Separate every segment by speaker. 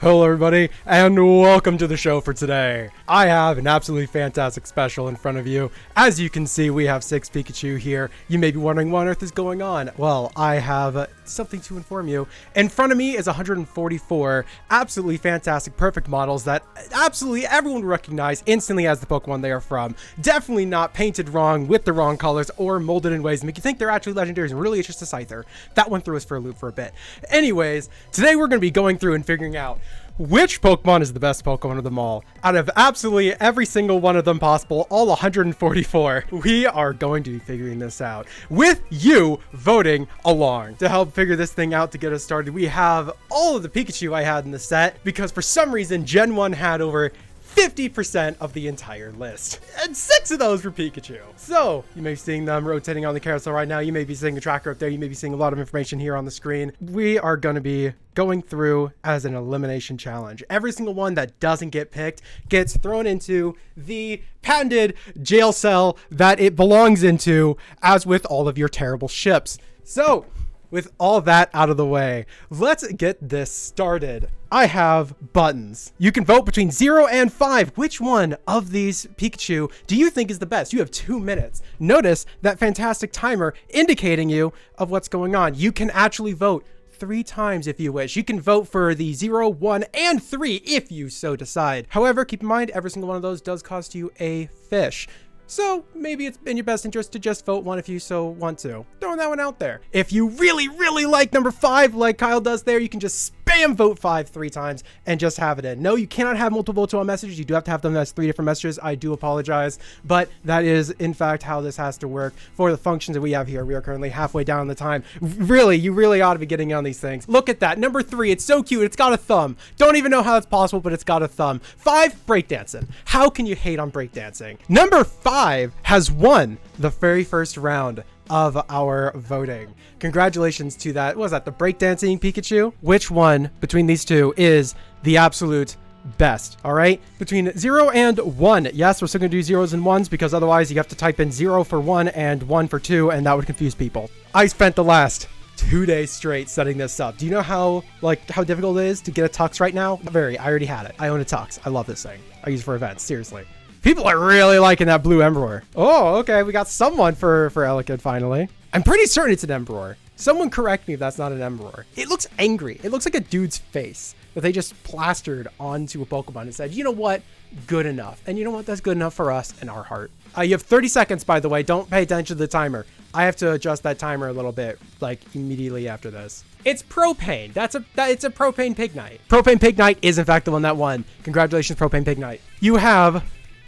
Speaker 1: Hello everybody, and welcome to the show for today. I have an absolutely fantastic special in front of you. As you can see, we have 6 Pikachu here. You may be wondering what on earth is going on. Well, I have something to inform you. In front of me is 144 absolutely fantastic, perfect models that absolutely everyone will recognize instantly as the Pokemon they are from. Definitely not painted wrong with the wrong colors or molded in ways that make you think they're actually legendaries, and really it's just a Scyther. That one threw us for a loop for a bit. Anyways, today we're going to be going through and figuring out which Pokemon is the best Pokemon of them all. Out of absolutely every single one of them possible, all 144, we are going to be figuring this out with you voting along. To help figure this thing out to get us started, we have all of the Pikachu I had in the set because for some reason Gen 1 had over 50% of the entire list, and 6 of those were Pikachu. So you may be seeing them rotating on the carousel right now. You may be seeing a tracker up there. You may be seeing a lot of information here on the screen. We are going to be going through as an elimination challenge. Every single one that doesn't get picked gets thrown into the patented jail cell that it belongs into, as with all of your terrible ships. So with all that out of the way, let's get this started. I have buttons. You can vote between 0 and 5. Which one of these Pikachu do you think is the best? You have 2 minutes. Notice that fantastic timer indicating you of what's going on. You can actually vote 3 times if you wish. You can vote for the 0, 1, and 3 if you so decide. However, keep in mind, every single one of those does cost you a fish. So maybe it's in your best interest to just vote 1 if you so want to. Throwing that one out there. If you really like number 5, like Kyle does there, you can just spam vote 5 3 times and just have it in. No, you cannot have multiple votes on messages. You do have to have them as 3 different messages. I do apologize, but that is in fact how this has to work for the functions that we have here. We are currently halfway down the time. Really, you really ought to be getting on these things. Look at that. Number 3, it's so cute. It's got a thumb. Don't even know how that's possible, but it's got a thumb. 5, breakdancing. How can you hate on breakdancing? Number 5 has won the very first round of our voting. Congratulations to that. What was that, the breakdancing Pikachu? Which one between these two is the absolute best? All right, between 0 and 1. Yes, we're still gonna do 0s and 1s because otherwise you have to type in 0 for 1 and 1 for 2, and that would confuse people. I spent the last 2 days straight setting this up. Do you know how difficult it is to get a tux right now? Very. I already had it. I own a tux. I love this thing. I use it for events. Seriously. People are really liking that blue Emperor. Oh, okay. We got someone for Elekid finally. I'm pretty certain it's an Emperor. Someone correct me if that's not an Emperor. It looks angry. It looks like a dude's face that they just plastered onto a Pokemon and said, you know what? Good enough. And you know what? That's good enough for us and our heart. You have 30 seconds, by the way. Don't pay attention to the timer. I have to adjust that timer a little bit, like immediately after this. It's Propane. It's a Propane Pignite. Propane Pignite is in fact the one that won. Congratulations, Propane Pignite. You have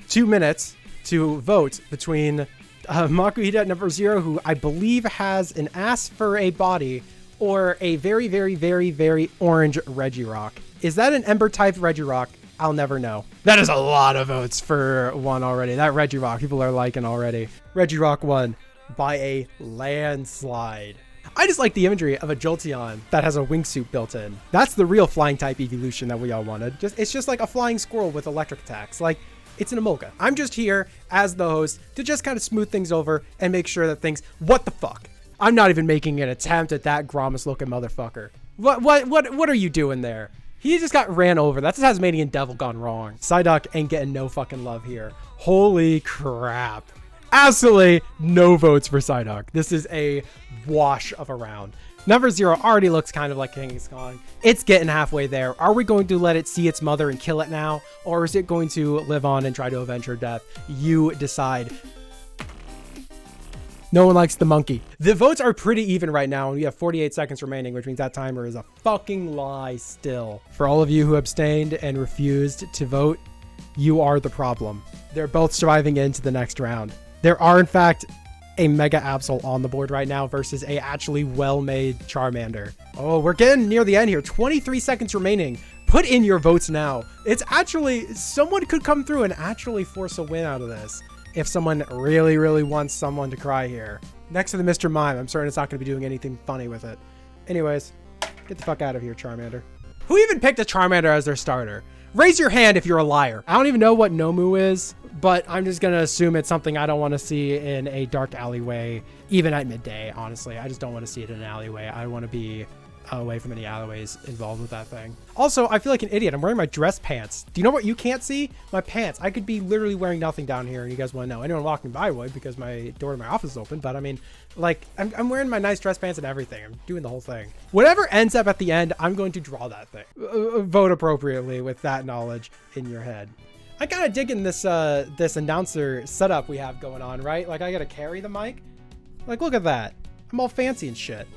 Speaker 1: 2 minutes to vote between Makuhita number 0, who I believe has an ass for a body, or a very orange Regirock. Is that an Ember type Regirock? I'll never know. That is a lot of votes for one already. That Regirock, people are liking already. Regirock won by a landslide. I just like the imagery of a Jolteon that has a wingsuit built in. That's the real flying type evolution that we all wanted. It's just like a flying squirrel with electric attacks. Like, it's an Emolga. I'm just here as the host to just kind of smooth things over and make sure that things, what the fuck? I'm not even making an attempt at that Gromus looking motherfucker. What are you doing there? He just got ran over. That's a Tasmanian devil gone wrong. Psyduck ain't getting no fucking love here. Holy crap. Absolutely no votes for Psyduck. This is a wash of a round. Number 0 already looks kind of like Kangaskhan. It's getting halfway there. Are we going to let it see its mother and kill it now? Or is it going to live on and try to avenge her death? You decide. No one likes the monkey. The votes are pretty even right now, and we have 48 seconds remaining, which means that timer is a fucking lie still. For all of you who abstained and refused to vote, you are the problem. They're both surviving into the next round. There are, in fact, a Mega Absol on the board right now versus a actually well-made Charmander. Oh, we're getting near the end here. 23 seconds remaining. Put in your votes now. It's actually, someone could come through and actually force a win out of this if someone really wants someone to cry here. Next to the Mr. Mime, I'm certain it's not going to be doing anything funny with it. Anyways, get the fuck out of here, Charmander. Who even picked a Charmander as their starter? Raise your hand if you're a liar. I don't even know what Nomu is, but I'm just going to assume it's something I don't want to see in a dark alleyway, even at midday, honestly. I just don't want to see it in an alleyway. I want to be away from any alleyways involved with that thing. Also, I feel like an idiot. I'm wearing my dress pants. Do you know what you can't see? My pants. I could be literally wearing nothing down here, and you guys want to know. Anyone walking by would, because my door to my office is open. But I mean, like, I'm wearing my nice dress pants and everything. I'm doing the whole thing. Whatever ends up at the end, I'm going to draw that thing. Vote appropriately with that knowledge in your head. I kind of digging this this announcer setup we have going on, right? Like, I got to carry the mic. Like, look at that. I'm all fancy and shit.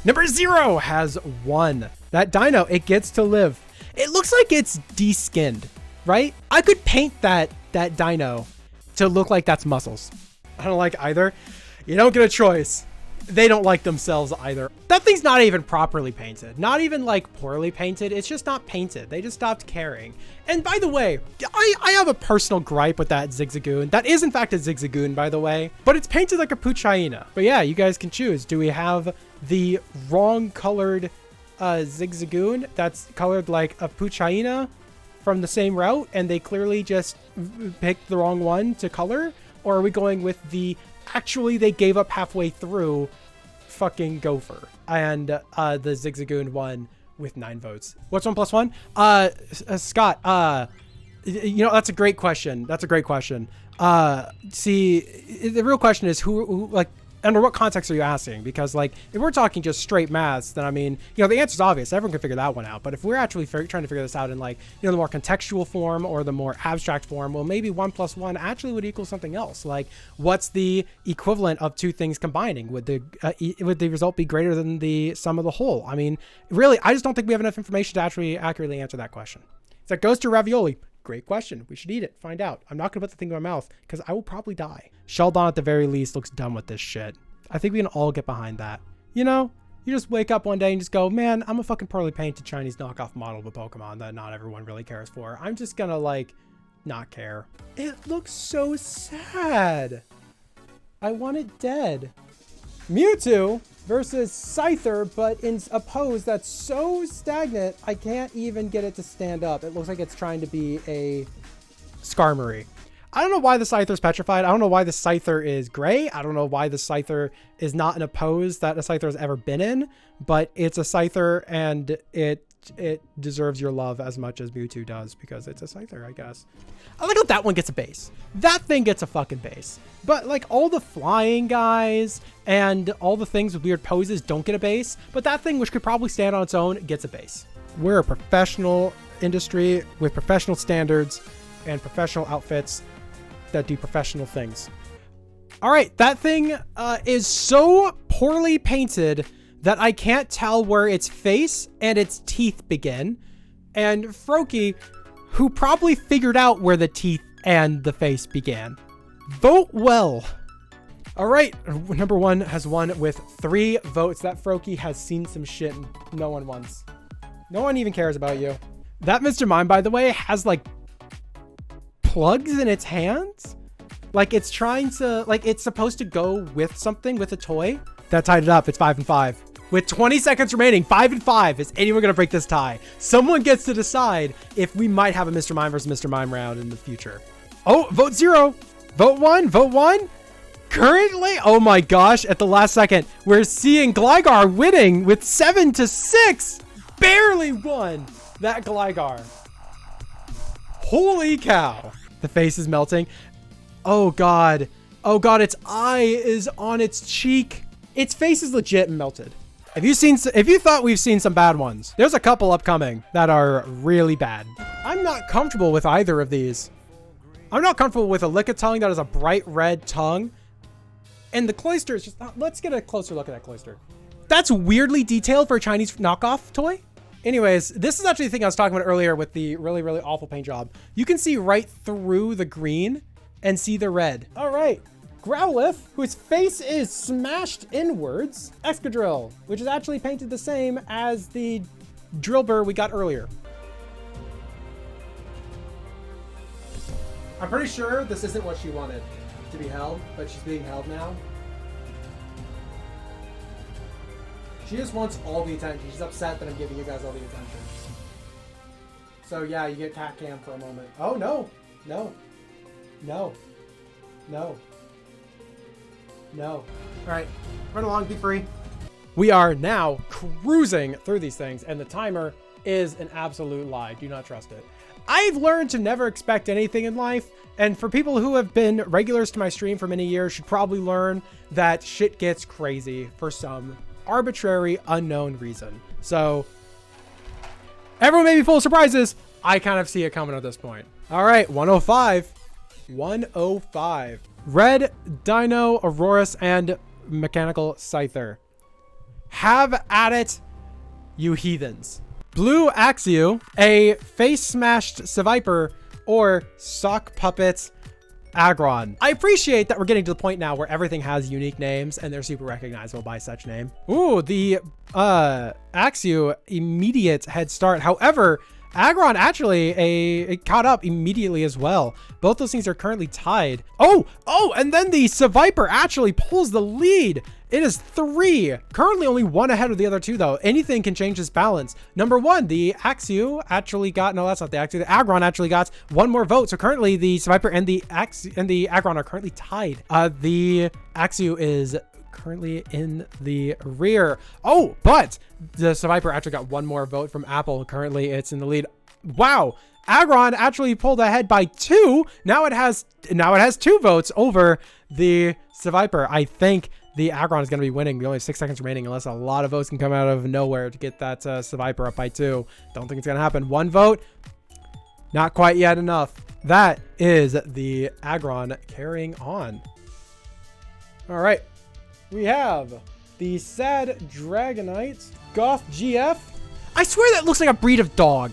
Speaker 1: Number 0 has 1. That dino, it gets to live. It looks like it's de-skinned, right? I could paint that dino to look like that's muscles. I don't like either. You don't get a choice. They don't like themselves either. That thing's not even properly painted. Not even like poorly painted. It's just not painted. They just stopped caring. And by the way, I have a personal gripe with that Zigzagoon. That is in fact a Zigzagoon, by the way, but it's painted like a Puchaina. But yeah, you guys can choose. Do we have the wrong colored Zigzagoon that's colored like a Puchaina from the same route and they clearly just picked the wrong one to color? Or are we going with the actually they gave up halfway through fucking gopher? And the Zigzagoon won with 9 votes. What's 1 plus 1? Scott, you know, that's a great question. That's a great question. See, the real question is who like, under what context are you asking? Because like, if we're talking just straight maths, then I mean, you know, the answer's obvious. Everyone can figure that one out. But if we're actually trying to figure this out in like, you know, the more contextual form or the more abstract form, well, maybe 1 plus 1 actually would equal something else. Like, what's the equivalent of 2 things combining? Would the result be greater than the sum of the whole? I mean, really, I just don't think we have enough information to actually accurately answer that question. So that goes to ravioli. Great question. We should eat it. Find out. I'm not going to put the thing in my mouth because I will probably die. Sheldon at the very least looks done with this shit. I think we can all get behind that. You know, you just wake up one day and just go, man, I'm a fucking poorly painted Chinese knockoff model of a Pokemon that not everyone really cares for. I'm just going to like not care. It looks so sad. I want it dead. Mewtwo versus Scyther, but in a pose that's so stagnant, I can't even get it to stand up. It looks like it's trying to be a Skarmory. I don't know why the Scyther's petrified. I don't know why the Scyther is gray. I don't know why the Scyther is not in a pose that a Scyther has ever been in, but it's a Scyther and it deserves your love as much as Mewtwo does because it's a Scyther, I guess. I like how that one gets a base. That thing gets a fucking base. But like all the flying guys and all the things with weird poses don't get a base, but that thing, which could probably stand on its own, gets a base. We're a professional industry with professional standards and professional outfits that do professional things. All right, that thing is so poorly painted that I can't tell where its face and its teeth begin. And Froakie, who probably figured out where the teeth and the face began. Vote well. All right, number 1 has won with 3 votes. That Froakie has seen some shit no one wants. No one even cares about you. That Mr. Mime, by the way, has like plugs in its hands. Like it's trying to, like it's supposed to go with something, with a toy. That tied it up. It's 5 and 5. With 20 seconds remaining, 5 and 5. Is anyone going to break this tie? Someone gets to decide if we might have a Mr. Mime versus Mr. Mime round in the future. Oh, vote 0. Vote 1. Vote 1. Currently, oh my gosh, at the last second, we're seeing Gligar winning with 7 to 6. Barely won that Gligar. Holy cow. The face is melting. Oh God. Oh God, its eye is on its cheek. Its face is legit melted. If you thought we've seen some bad ones, there's a couple upcoming that are really bad. I'm not comfortable with either of these. I'm not comfortable with a Lickitung that has a bright red tongue. And the Cloyster is just, let's get a closer look at that Cloyster. That's weirdly detailed for a Chinese knockoff toy. Anyways, this is actually the thing I was talking about earlier with the really, really awful paint job. You can see right through the green and see the red. All right. Growlithe, whose face is smashed inwards. Excadrill, which is actually painted the same as the Drillbur we got earlier. I'm pretty sure this isn't what she wanted to be held, but she's being held now. She just wants all the attention. She's upset that I'm giving you guys all the attention. So yeah, you get cat cam for a moment. Oh no, no, no, no. No. All right, run along, be free. We are now cruising through these things, and the timer is an absolute lie. Do not trust it. I've learned to never expect anything in life, and for people who have been regulars to my stream for many years should probably learn that shit gets crazy for some arbitrary, unknown reason. So, everyone may be full of surprises. I kind of see it coming at this point. All right, 105. 105. Red Dino, Aurorus, and Mechanical Scyther. Have at it, you heathens. Blue Axew, a face-smashed Seviper, or Sock Puppet Aggron. I appreciate that we're getting to the point now where everything has unique names and they're super recognizable by such name. Ooh, the Axew, immediate head start. However, Aggron actually it caught up immediately as well. Both those things are currently tied. Oh, and then the Seviper actually pulls the lead. It is 3. Currently only 1 ahead of the other 2 though. Anything can change this balance. Number 1, the Axew actually got, no, that's not the Axew. The Aggron actually got 1 more vote. So currently the Seviper and the Aggron are currently tied. The Axew is currently in the rear. Oh, but the Seviper actually got 1 more vote from Apple. Currently it's in the lead. Wow. Aggron actually pulled ahead by 2. Now it has 2 votes over the Seviper. I think the Aggron is going to be winning. We only have 6 seconds remaining unless a lot of votes can come out of nowhere to get that Seviper up by 2. Don't think it's going to happen. 1 vote. Not quite yet enough. That is the Aggron carrying on. All right. We have the Sad Dragonite Goth GF. I swear that looks like a breed of dog.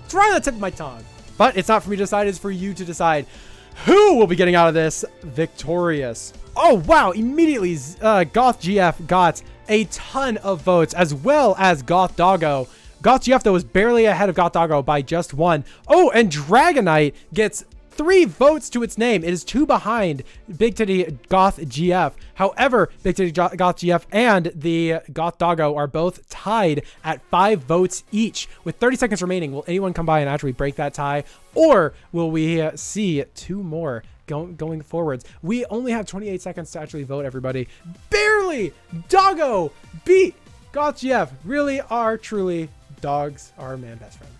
Speaker 1: It's right on the tip of my tongue. But it's not for me to decide. It's for you to decide who will be getting out of this victorious. Oh, wow. Immediately, Goth GF got a ton of votes, as well as Goth Doggo. Goth GF, though, was barely ahead of Goth Doggo by just 1. Oh, and Dragonite gets 3 votes to its name. It is 2 behind Big Titty Goth GF. However, Big Titty Goth GF and the Goth Doggo are both tied at 5 votes each. With 30 seconds remaining, will anyone come by and actually break that tie? Or will we see 2 more going forwards? We only have 28 seconds to actually vote, everybody. Barely! Doggo beat Goth GF. Really are truly dogs are man best friend.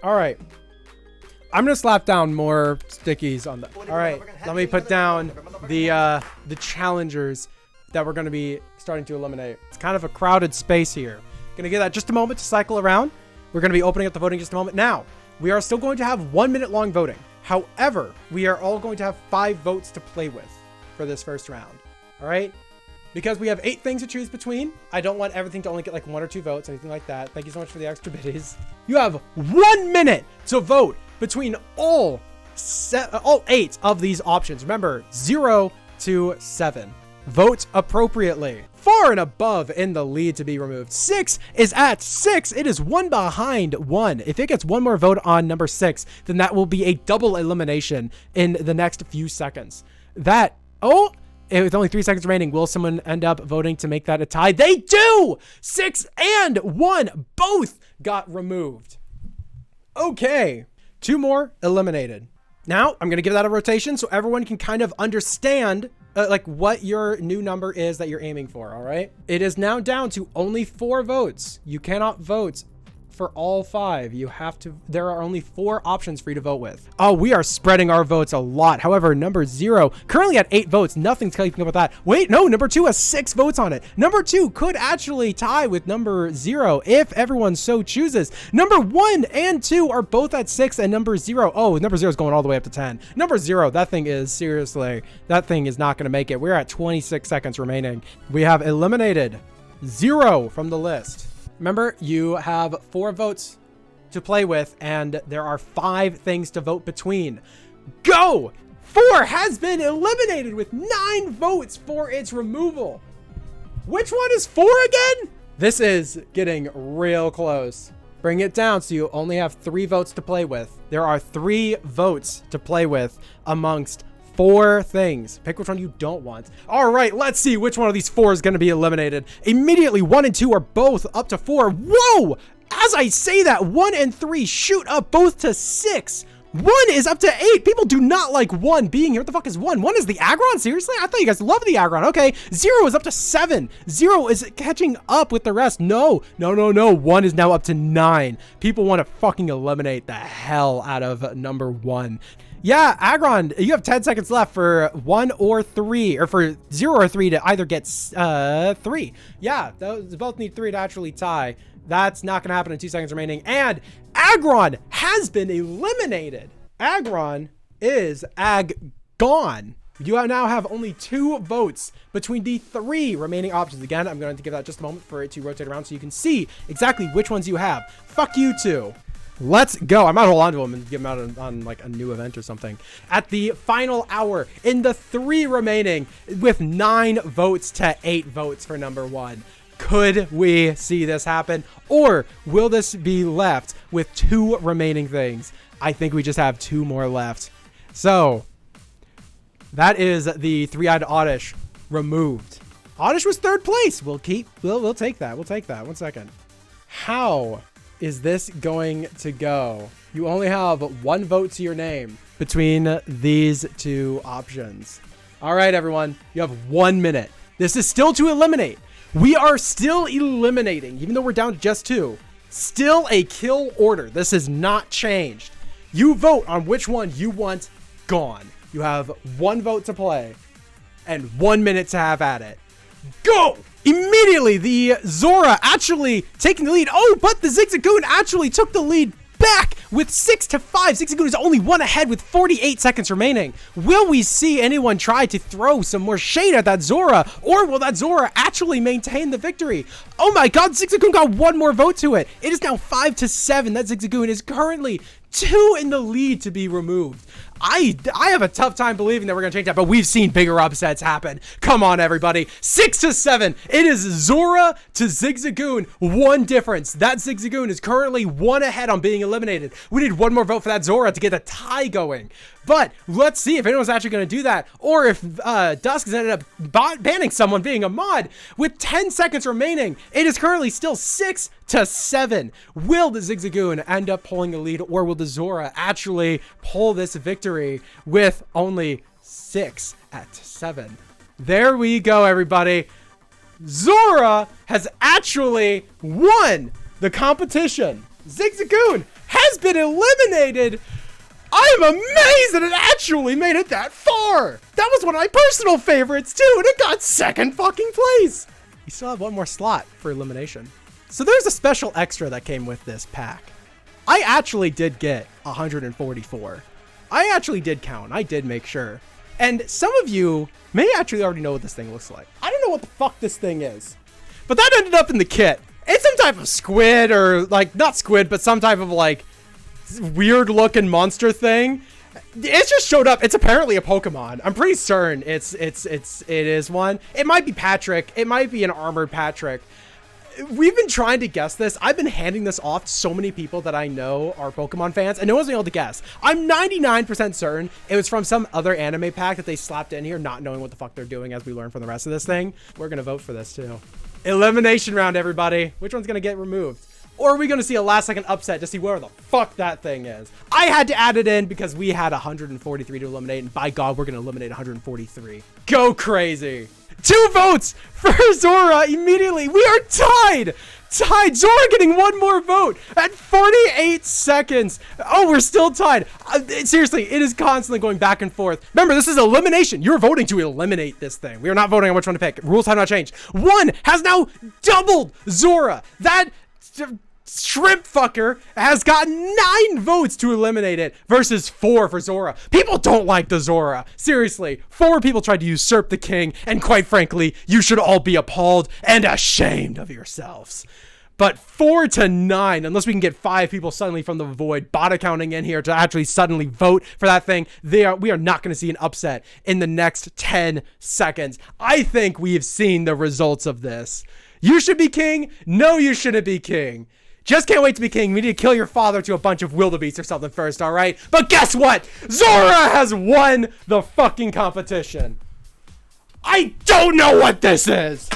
Speaker 1: All right. I'm gonna slap down more stickies on the. All right, let me put down the challengers that we're gonna be starting to eliminate. It's kind of a crowded space here. Gonna give that just a moment to cycle around. We're gonna be opening up the voting in just a moment. Now, we are still going to have 1 minute long voting. However, we are all going to have 5 votes to play with for this first round. All right, because we have 8 things to choose between. I don't want everything to only get like 1 or 2 votes, anything like that. Thank you so much for the extra biddies. You have 1 minute to vote between all 8 of these options. Remember, 0 to 7. Vote appropriately. 4 and above in the lead to be removed. 6 is at 6. It is 1 behind 1. If it gets 1 more vote on number 6, then that will be a double elimination in the next few seconds. With only 3 seconds remaining, will someone end up voting to make that a tie? They do! 6 and 1 both got removed. Okay. 2 more eliminated. Now, I'm going to give that a rotation so everyone can kind of understand like what your new number is that you're aiming for, all right? It is now down to only 4 votes. You cannot vote for all 5. There are only 4 options for you to vote with. Oh, we are spreading our votes a lot. However, number 0, currently at 8 votes. Nothing's keeping up with that. Wait, no, number 2 has 6 votes on it. Number 2 could actually tie with number 0 if everyone so chooses. Number 1 and 2 are both at 6, and number 0, number 0 is going all the way up to 10. Number 0, that thing is not going to make it. We're at 26 seconds remaining. We have eliminated 0 from the list. Remember, you have 4 votes to play with, and there are 5 things to vote between. Go! 4 has been eliminated with 9 votes for its removal. Which one is 4 again? This is getting real close. Bring it down so you only have 3 votes to play with. There are 3 votes to play with amongst 4 things. Pick which one you don't want. All right, let's see which one of these 4 is going to be eliminated. Immediately, 1 and 2 are both up to 4. Whoa! As I say that, 1 and 3 shoot up both to 6. 1 is up to 8. People do not like 1 being here. What the fuck is 1? 1 is the Aggron? Seriously? I thought you guys loved the Aggron. Okay. 0 is up to 7. 0 is catching up with the rest. No. 1 is now up to 9. People want to fucking eliminate the hell out of number 1. Yeah, Aggron, you have 10 seconds left for 1 or 3, or for 0 or 3 to either get 3. Yeah, those both need 3 to actually tie. That's not going to happen in 2 seconds remaining. And Aggron has been eliminated. Aggron is gone. You now have only 2 votes between the 3 remaining options. Again, I'm going to give that just a moment for it to rotate around so you can see exactly which ones you have. Fuck you two. Let's go. I might hold on to them and give them out on like a new event or something. At the final hour, in the 3 remaining, with 9 votes to 8 votes for number 1. Could we see this happen? Or will this be left with 2 remaining things? I think we just have 2 more left. So that is the 3-eyed Oddish removed. Oddish was 3rd place. We'll take that. We'll take that. 1 second. How is this going to go? You only have 1 vote to your name between these 2 options. All right, everyone, you have 1 minute. This is still to eliminate. We are still eliminating, even though we're down to just 2. Still a kill order. This has not changed. You vote on which one you want gone. You have 1 vote to play and 1 minute to have at it. Go! Immediately, the Zora actually taking the lead. Oh, but the Zigzagoon actually took the lead back with 6-5. Zigzagoon is only 1 ahead with 48 seconds remaining. Will we see anyone try to throw some more shade at that Zora, or will that Zora actually maintain the victory? Oh my god, Zigzagoon got 1 more vote to it. It is now 5-7. That Zigzagoon is currently 2 in the lead to be removed. I have a tough time believing that we're going to change that, but we've seen bigger upsets happen. Come on, everybody. 6-7. It is Zora to Zigzagoon. 1 difference. That Zigzagoon is currently 1 ahead on being eliminated. We need 1 more vote for that Zora to get a tie going. But let's see if anyone's actually going to do that, or if Dusk has ended up banning someone being a mod. With 10 seconds remaining, it is currently still 6-7. Will the Zigzagoon end up pulling the lead, or will the Zora actually pull this victory with only 6-7? There we go, everybody. Zora has actually won the competition. Zigzagoon has been eliminated. I'm amazed that it actually made it that far. That was one of my personal favorites too, and it got 2nd fucking place. We still have 1 more slot for elimination. So there's a special extra that came with this pack. I actually did get 144. I actually did count. I did make sure. And some of you may actually already know what this thing looks like. I don't know what the fuck this thing is, but that ended up in the kit. It's some type of squid, or like, not squid, but some type of like weird looking monster thing. It just showed up. It's apparently a Pokemon. I'm pretty certain it is one. It might be Patrick. It might be an armored Patrick. We've been trying to guess this. I've been handing this off to so many people that I know are Pokemon fans, and no one's been able to guess. I'm 99% certain it was from some other anime pack that they slapped in here, not knowing what the fuck they're doing, as we learn from the rest of this thing. We're gonna vote for this too. Elimination round, everybody. Which one's gonna get removed? Or are we going to see a last-second upset to see where the fuck that thing is? I had to add it in because we had 143 to eliminate, and by God, we're going to eliminate 143. Go crazy. 2 votes for Zora immediately. We are tied. Zora getting 1 more vote at 48 seconds. Oh, we're still tied. Seriously, it is constantly going back and forth. Remember, this is elimination. You're voting to eliminate this thing. We are not voting on which one to pick. Rules have not changed. 1 has now doubled Zora. That shrimp fucker has got 9 votes to eliminate it versus 4 for Zora. People don't like the Zora. Seriously, 4 people tried to usurp the king, and quite frankly, you should all be appalled and ashamed of yourselves. But 4-9, unless we can get 5 people suddenly from the void bot accounting in here to actually suddenly vote for that thing, we are not going to see an upset in the next 10 seconds. I think we have seen the results of this. You should be king. No, you shouldn't be king. Just can't wait to be king. We need to kill your father to a bunch of wildebeests or something first, all right? But guess what? Zora has won the fucking competition. I don't know what this is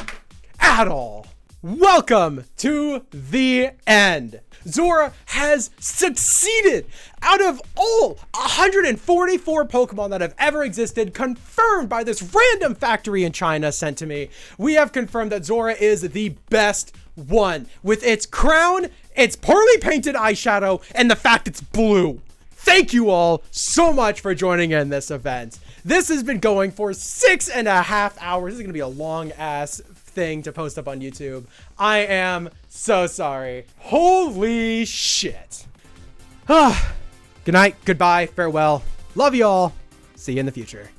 Speaker 1: at all. Welcome to the end. Zora has succeeded. Out of all 144 Pokemon that have ever existed, confirmed by this random factory in China sent to me, we have confirmed that Zora is the best one, with its crown, its poorly painted eyeshadow, and the fact it's blue. Thank you all so much for joining in this event. This has been going for 6.5 hours. This is gonna be a long ass thing to post up on YouTube. I am so sorry. Holy shit. Good night, goodbye, farewell. Love you all. See you in the future.